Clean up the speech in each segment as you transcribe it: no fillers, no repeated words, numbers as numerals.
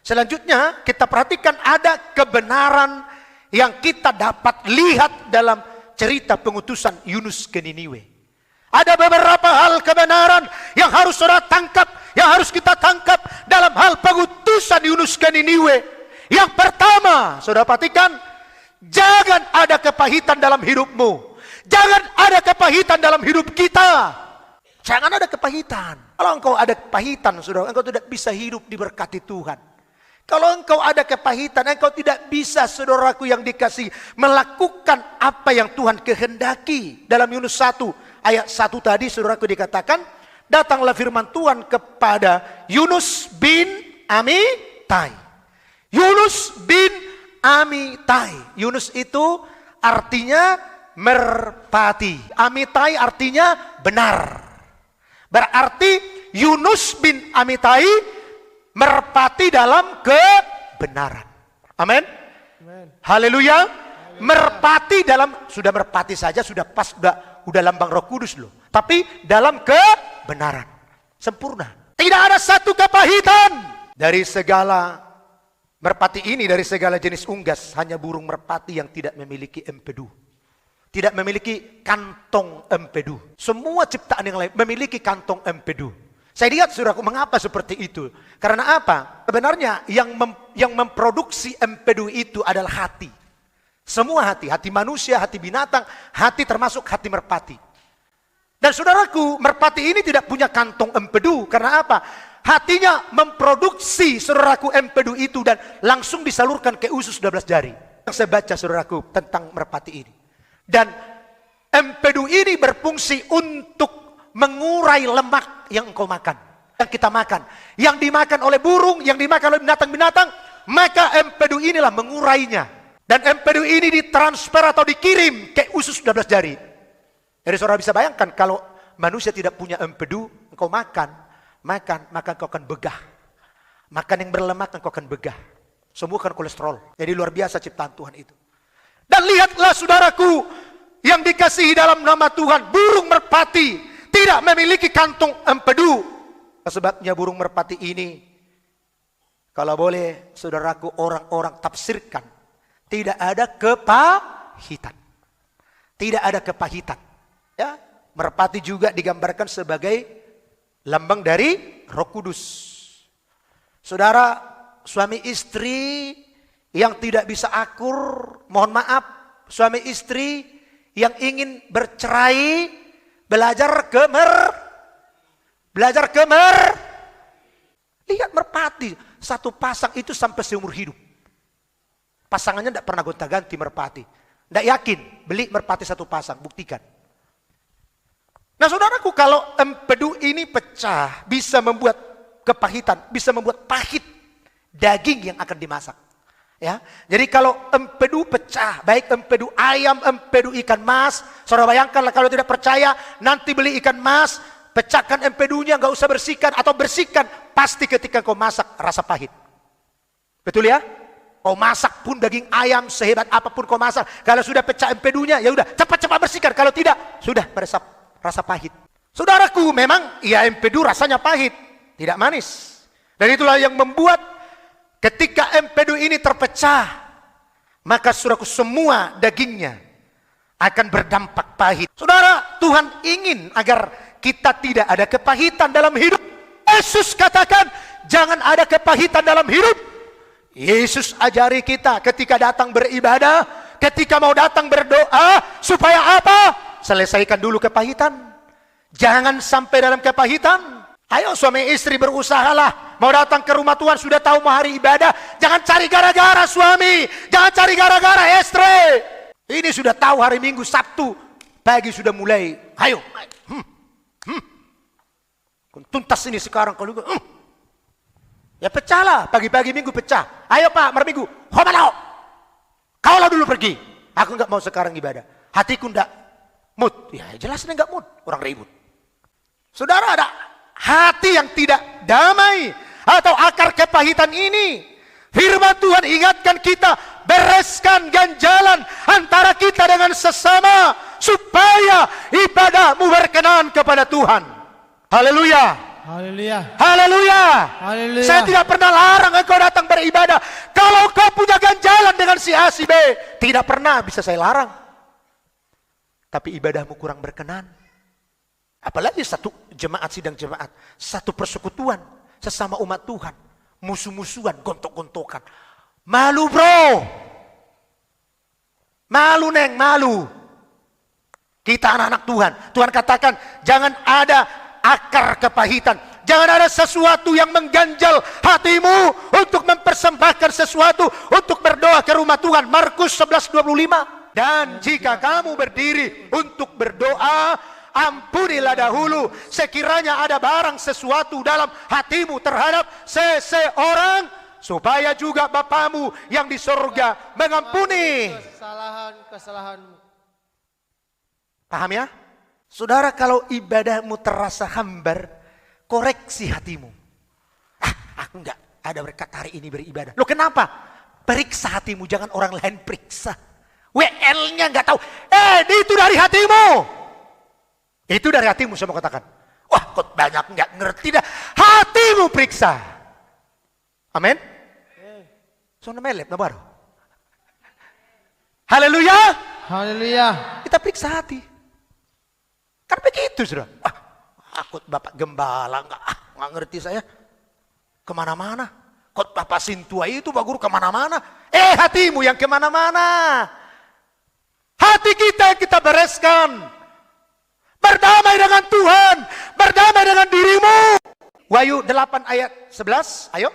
Selanjutnya kita perhatikan ada kebenaran yang kita dapat lihat dalam cerita pengutusan Yunus ke Niniwe. Ada beberapa hal kebenaran yang harus saudara tangkap, yang harus kita tangkap dalam hal pengutusan Yunus ke Niniwe. Yang pertama, saudara perhatikan, jangan ada kepahitan dalam hidupmu. Jangan ada kepahitan dalam hidup kita. Jangan ada kepahitan. Kalau engkau ada kepahitan, saudara, engkau tidak bisa hidup diberkati Tuhan. Kalau engkau ada kepahitan, engkau tidak bisa, saudaraku yang dikasih, melakukan apa yang Tuhan kehendaki. Dalam Yunus 1 ayat 1 tadi, saudaraku dikatakan, datanglah firman Tuhan kepada Yunus bin Amitai. Yunus bin Amitai. Yunus itu artinya merpati. Amitai artinya benar. Berarti Yunus bin Amitai merpati dalam kebenaran. Amin. Haleluya. Merpati dalam, sudah merpati saja sudah pas, udah lambang Roh Kudus loh. Tapi dalam kebenaran sempurna. Tidak ada satu kepahitan dari segala merpati ini, dari segala jenis unggas, hanya burung merpati yang tidak memiliki empedu. Tidak memiliki kantong empedu. Semua ciptaan yang lain memiliki kantong empedu. Saya lihat, saudaraku, mengapa seperti itu? Karena apa? Sebenarnya yang memproduksi empedu itu adalah hati. Semua hati, hati manusia, hati binatang, hati termasuk hati merpati. Dan saudaraku, merpati ini tidak punya kantong empedu. Karena apa? Hatinya memproduksi, saudaraku, empedu itu dan langsung disalurkan ke usus 12 jari. Saya baca, saudaraku, tentang merpati ini. Dan empedu ini berfungsi untuk mengurai lemak yang engkau makan, yang kita makan, yang dimakan oleh burung, yang dimakan oleh binatang-binatang, maka empedu inilah mengurainya. Dan empedu ini ditransfer atau dikirim ke usus 12 jari. Jadi saudara bisa bayangkan kalau manusia tidak punya empedu, engkau makan, maka engkau akan begah. Makan yang berlemak engkau akan begah. Semua kan kolesterol. Jadi luar biasa ciptaan Tuhan itu. Dan lihatlah, saudaraku, yang dikasihi dalam nama Tuhan, burung merpati tidak memiliki kantong empedu. Sebabnya burung merpati ini, kalau boleh saudaraku orang-orang tafsirkan, tidak ada kepahitan. Tidak ada kepahitan. Ya, merpati juga digambarkan sebagai lambang dari Roh Kudus. Saudara, suami istri yang tidak bisa akur, mohon maaf, suami istri yang ingin bercerai, belajar lihat merpati, satu pasang itu sampai seumur hidup. Pasangannya tidak pernah gonta-ganti merpati. Tidak yakin, beli merpati satu pasang, buktikan. Nah saudaraku, kalau empedu ini pecah, bisa membuat kepahitan, bisa membuat pahit daging yang akan dimasak. Ya, jadi kalau empedu pecah, baik empedu ayam, empedu ikan mas, saudara bayangkanlah kalau tidak percaya, nanti beli ikan mas, pecahkan empedunya, nggak usah bersihkan atau bersihkan, pasti ketika kau masak rasa pahit. Betul ya? Kau masak pun daging ayam sehebat apapun kau masak, kalau sudah pecah empedunya, ya udah cepat-cepat bersihkan. Kalau tidak, sudah meresap rasa pahit. Saudaraku, memang ya empedu rasanya pahit, tidak manis. Dan itulah yang membuat ketika empedu ini terpecah, maka saudaraku semua dagingnya akan berdampak pahit. Saudara, Tuhan ingin agar kita tidak ada kepahitan dalam hidup. Yesus katakan, jangan ada kepahitan dalam hidup. Yesus ajari kita ketika datang beribadah, ketika mau datang berdoa, supaya apa? Selesaikan dulu kepahitan. Jangan sampai dalam kepahitan. Ayo suami istri berusahalah, mau datang ke rumah Tuhan, sudah tahu mau hari ibadah, jangan cari gara-gara suami, jangan cari gara-gara istri. Ini sudah tahu hari Minggu, Sabtu pagi sudah mulai, ayo, tuntas ini sekarang kalau ya pecahlah, pagi-pagi Minggu pecah. Ayo Pak, Minggu, homanau, kaulah dulu pergi, aku nggak mau sekarang ibadah, hatiku nggak mood, ya jelasnya nggak mood, orang ribut. Saudara, ada hati yang tidak damai atau akar kepahitan ini, firman Tuhan ingatkan kita, bereskan ganjalan antara kita dengan sesama supaya ibadahmu berkenan kepada Tuhan. Haleluya. Haleluya. Haleluya. Haleluya. Saya tidak pernah larang engkau datang beribadah. si A, si B. Tidak pernah bisa saya larang. Tapi ibadahmu kurang berkenan. Apalagi satu jemaat, sidang jemaat. Satu persekutuan. Sesama umat Tuhan. Musuh-musuhan, gontok-gontokan. Malu bro. Malu neng, malu. Kita anak-anak Tuhan. Tuhan katakan, jangan ada akar kepahitan. Jangan ada sesuatu yang mengganjal hatimu untuk mempersembahkan sesuatu untuk berdoa ke rumah Tuhan. Markus 11:25. Dan jika kamu berdiri untuk berdoa, ampunilah dahulu sekiranya ada barang sesuatu dalam hatimu terhadap seseorang, supaya juga Bapamu yang di sorga mengampuni kesalahan-kesalahanmu. Paham ya? Saudara, kalau ibadahmu terasa hambar, koreksi hatimu. Aku enggak ada berkat hari ini beribadah. Loh kenapa? Periksa hatimu, jangan orang lain periksa. WL-nya enggak tahu. Itu dari hatimu. Itu dari hatimu, saya mau katakan. Wah, kok banyak enggak ngerti dah. Hatimu periksa. Amin. Sono melep na baru. Haleluya. Haleluya. Kita periksa hati. Kan begitu sudah. Aku Bapak Gembala nggak ngerti saya. Kemana-mana. Kok Bapak Sintua itu Pak Guru kemana-mana. Hatimu yang kemana-mana. Hati kita bereskan. Berdamai dengan Tuhan. Berdamai dengan dirimu. Wahyu 8 ayat 11. Ayo.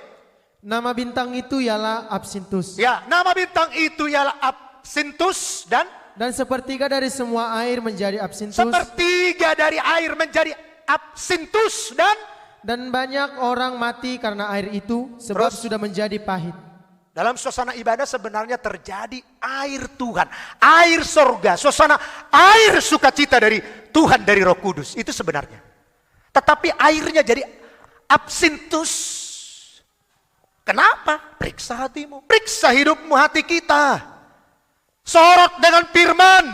Nama bintang itu ialah Absintus. Ya, nama bintang itu ialah Absintus dan sepertiga dari semua air menjadi absintus. Sepertiga dari air menjadi absintus dan banyak orang mati karena air itu sebab sudah menjadi pahit. Dalam suasana ibadah sebenarnya terjadi air Tuhan, air sorga, suasana air sukacita dari Tuhan, dari Roh Kudus. Itu sebenarnya. Tetapi airnya jadi absintus. Kenapa? Periksa hatimu, periksa hidupmu, hati kita. Sorot dengan firman.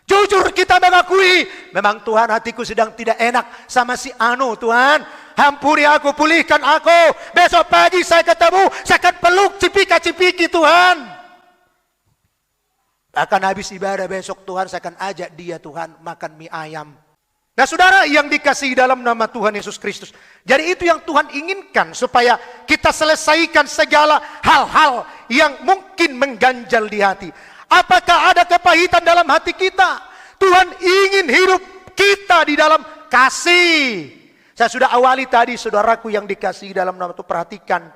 Jujur kita mengakui, memang Tuhan hatiku sedang tidak enak sama si Anu. Tuhan, ampuni aku, pulihkan aku. Besok pagi saya ketemu, saya akan peluk cipika-cipiki Tuhan. Akan habis ibadah besok Tuhan, saya akan ajak dia Tuhan makan mie ayam. Nah saudara yang dikasihi dalam nama Tuhan Yesus Kristus. Jadi itu yang Tuhan inginkan, supaya kita selesaikan segala hal-hal yang mungkin mengganjal di hati. Apakah ada kepahitan dalam hati kita? Tuhan ingin hidup kita di dalam kasih. Saya sudah awali tadi, saudaraku yang dikasihi dalam nama Tuhan, perhatikan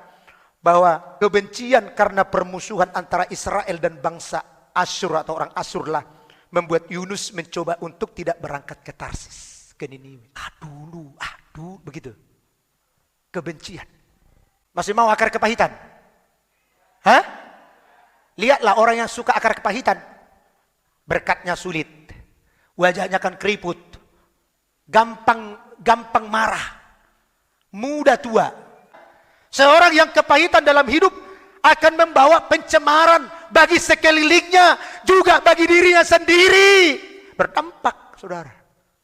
bahwa kebencian karena permusuhan antara Israel dan bangsa Asyur atau orang Asyur lah membuat Yunus mencoba untuk tidak berangkat ke Tarsis, ke Niniwe. Aduh, begitu. Kebencian. Masih mau akar kepahitan? Hah? Lihatlah orang yang suka akar kepahitan. Berkatnya sulit. Wajahnya kan keriput. Gampang marah. Muda tua. Seorang yang kepahitan dalam hidup akan membawa pencemaran bagi sekelilingnya, juga bagi dirinya sendiri. Berdampak, saudara.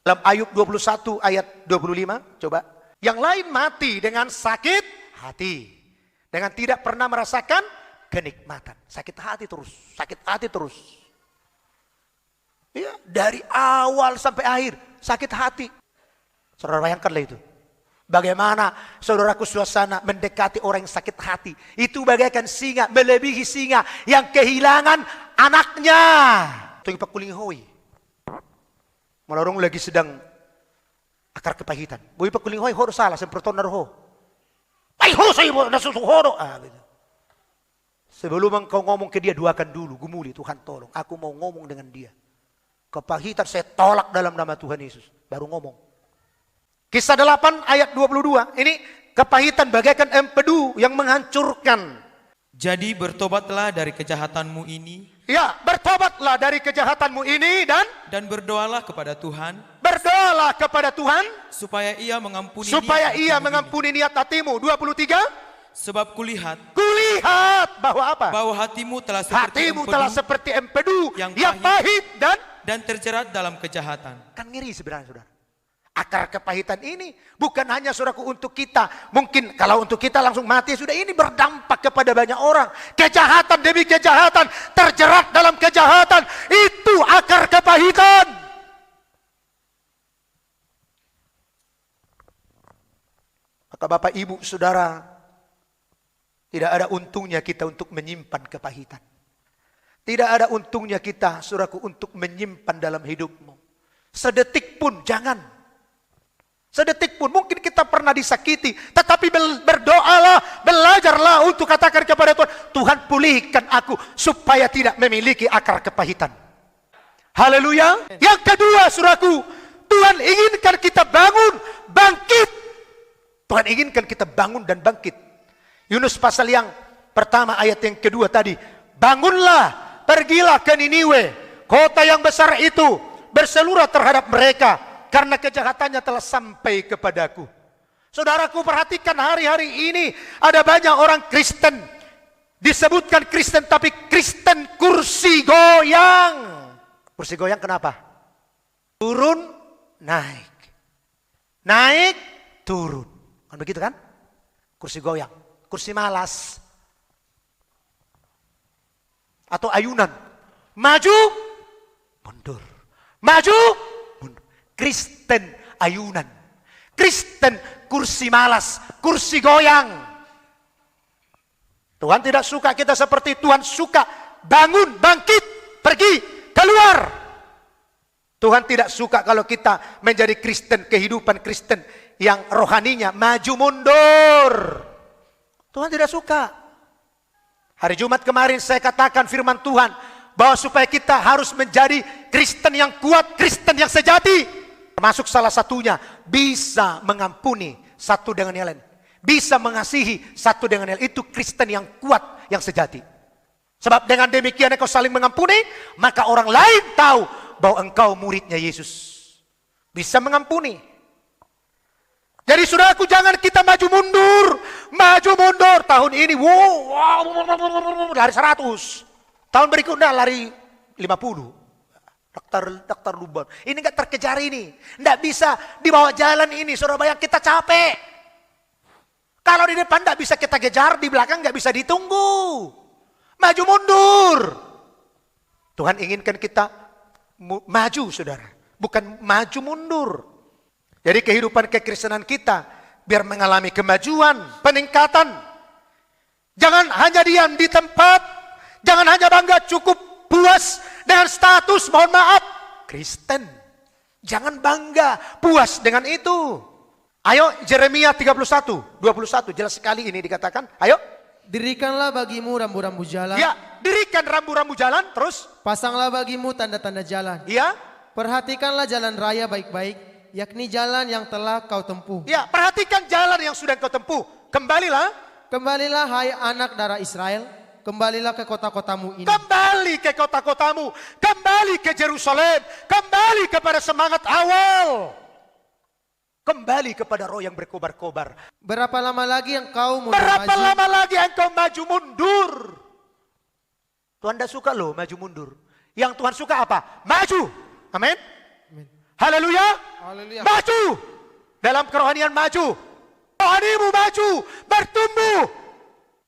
Dalam Ayub 21 ayat 25, coba. Yang lain mati dengan sakit hati. Dengan tidak pernah merasakan kenikmatan. Sakit hati terus. Ya, dari awal sampai akhir sakit hati. Saudara bayangkanlah itu. Bagaimana saudaraku suasana mendekati orang yang sakit hati. Itu bagaikan singa, melebihi singa yang kehilangan anaknya. Tunggu Pak Kuling Hoi. Melarung lagi sedang akar kepahitan. Boy Pak Kuling Hoi, horo salah, semproton naruho. Ay ho, saya nasusuh horo. Gitu. Sebelum engkau ngomong ke dia, doakan dulu. Gumuli, Tuhan tolong. Aku mau ngomong dengan dia. Kepahitan saya tolak dalam nama Tuhan Yesus. Baru ngomong. Kisah 8 ayat 22. Ini kepahitan bagaikan empedu yang menghancurkan. Jadi bertobatlah dari kejahatanmu ini. Ya, bertobatlah dari kejahatanmu ini dan berdoalah kepada Tuhan. Berdoalah kepada Tuhan. Supaya ia mengampuni niat hatimu. 23. Sebab kulihat bahwa apa? Bahwa hatimu telah seperti empedu yang pahit dan terjerat dalam kejahatan. Kan ngeri sebenarnya, saudara. Akar kepahitan ini bukan hanya saudaraku untuk kita. Mungkin kalau untuk kita langsung mati sudah, ini berdampak kepada banyak orang. Kejahatan demi kejahatan, terjerat dalam kejahatan. Itu akar kepahitan. Maka Bapak Ibu Saudara, tidak ada untungnya kita untuk menyimpan kepahitan. Tidak ada untungnya kita, saudaraku, untuk menyimpan dalam hidupmu. Sedetik pun jangan. Sedetik pun, mungkin kita pernah disakiti, tetapi berdoalah, belajarlah untuk katakan kepada Tuhan, Tuhan pulihkan aku supaya tidak memiliki akar kepahitan. Haleluya. Yang kedua, saudaraku, Tuhan inginkan kita bangun, bangkit. Tuhan inginkan kita bangun dan bangkit. Yunus pasal yang pertama ayat yang kedua tadi, bangunlah, pergilah ke Niniwe, kota yang besar itu, berseluruh terhadap mereka, karena kejahatannya telah sampai kepadaku. Saudaraku, perhatikan hari-hari ini ada banyak orang Kristen. Disebutkan Kristen, tapi Kristen kursi goyang. Kursi goyang kenapa? Turun, naik. Naik, turun. Kan begitu kan? Kursi goyang. Kursi malas. Atau ayunan. Maju, mundur. Maju, Kristen ayunan, Kristen kursi malas, kursi goyang. Tuhan tidak suka kita seperti Tuhan suka bangun, bangkit, pergi, keluar. Tuhan tidak suka kalau kita menjadi Kristen, kehidupan Kristen yang rohaninya maju mundur. Tuhan tidak suka. Hari Jumat kemarin saya katakan firman Tuhan bahwa supaya kita harus menjadi Kristen yang kuat, Kristen yang sejati. Termasuk salah satunya bisa mengampuni satu dengan yang lain. Bisa mengasihi satu dengan yang lain. Itu Kristen yang kuat, yang sejati. Sebab dengan demikian engkau saling mengampuni, maka orang lain tahu bahwa engkau muridnya Yesus. Bisa mengampuni. Jadi saudaraku, jangan kita maju mundur. Maju mundur. Tahun ini lari 100. Tahun berikutnya lari 50. Daftar lubang. Ini enggak terkejar ini. Enggak bisa dibawa jalan ini. Saudara, bayang kita capek. Kalau di depan enggak bisa kita kejar, di belakang enggak bisa ditunggu. Maju mundur. Tuhan inginkan kita maju, saudara. Bukan maju mundur. Jadi kehidupan kekristenan kita biar mengalami kemajuan, peningkatan. Jangan hanya diam di tempat. Jangan hanya bangga cukup puas dengan status, mohon maaf, Kristen. Jangan bangga, puas dengan itu. Ayo, Yeremia 31:21, jelas sekali ini dikatakan. Ayo. Dirikanlah bagimu rambu-rambu jalan. Ya, dirikan rambu-rambu jalan, terus. Pasanglah bagimu tanda-tanda jalan. Ya. Perhatikanlah jalan raya baik-baik, yakni jalan yang telah kau tempuh. Ya, perhatikan jalan yang sudah kau tempuh. Kembalilah. Kembalilah hai anak darah Israel. Kembalilah ke kota-kotamu ini. Kembali ke kota-kotamu. Kembali ke Yerusalem. Kembali kepada semangat awal. Kembali kepada roh yang berkobar-kobar. Berapa lama lagi engkau mundur Berapa maju? lama lagi engkau maju mundur? Tuhan tidak suka loh maju mundur. Yang Tuhan suka apa? Maju. Amin. Haleluya. Haleluya. Maju. Dalam kerohanian maju. Rohanimu maju. Bertumbuh.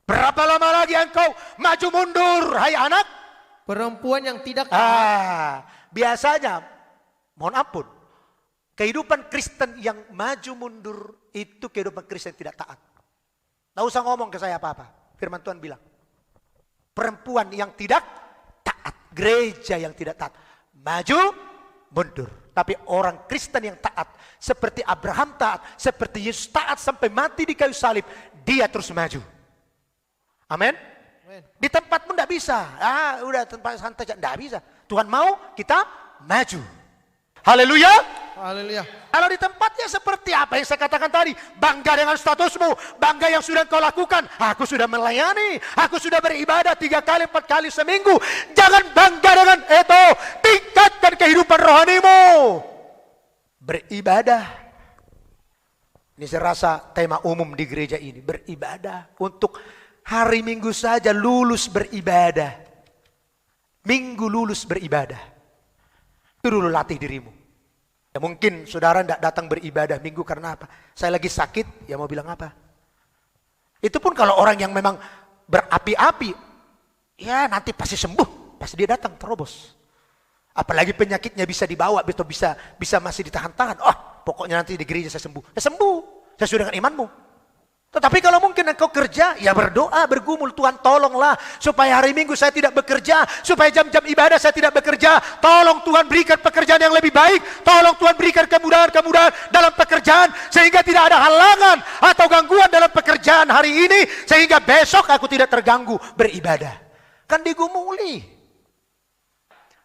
Berapa lama lagi engkau maju mundur, hai anak? Perempuan yang tidak taat. Biasanya, mohon ampun, kehidupan Kristen yang maju mundur itu kehidupan Kristen tidak taat. Tidak usah ngomong ke saya apa-apa. Firman Tuhan bilang, perempuan yang tidak taat, gereja yang tidak taat, maju mundur. Tapi orang Kristen yang taat, seperti Abraham taat, seperti Yesus taat sampai mati di kayu salib, dia terus maju. Amin. Di tempat pun tidak bisa. Udah tempat santai, tidak bisa. Tuhan mau kita maju. Haleluya. Haleluya. Kalau di tempatnya seperti apa yang saya katakan tadi, bangga dengan statusmu, bangga yang sudah kau lakukan. Aku sudah melayani, aku sudah beribadah 3 kali 4 kali seminggu. Jangan bangga dengan itu. Tingkatkan kehidupan rohanimu. Beribadah. Ini saya rasa tema umum di gereja ini, beribadah untuk hari Minggu saja lulus beribadah. Minggu lulus beribadah. Itu dulu latih dirimu. Ya, mungkin saudara tidak datang beribadah minggu karena apa? Saya lagi sakit, ya mau bilang apa? Itu pun kalau orang yang memang berapi-api, ya nanti pasti sembuh, pasti dia datang terobos. Apalagi penyakitnya bisa dibawa, atau bisa masih ditahan-tahan. Oh, pokoknya nanti di gereja saya sembuh. Ya sembuh, sesuai dengan imanmu. Tetapi kalau mungkin engkau kerja, ya berdoa, bergumul, Tuhan tolonglah supaya hari Minggu saya tidak bekerja, supaya jam-jam ibadah saya tidak bekerja. Tolong Tuhan berikan pekerjaan yang lebih baik, tolong Tuhan berikan kemudahan-kemudahan dalam pekerjaan, sehingga tidak ada halangan atau gangguan dalam pekerjaan hari ini, sehingga besok aku tidak terganggu beribadah. Kan digumuli.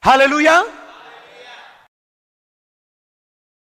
Haleluya.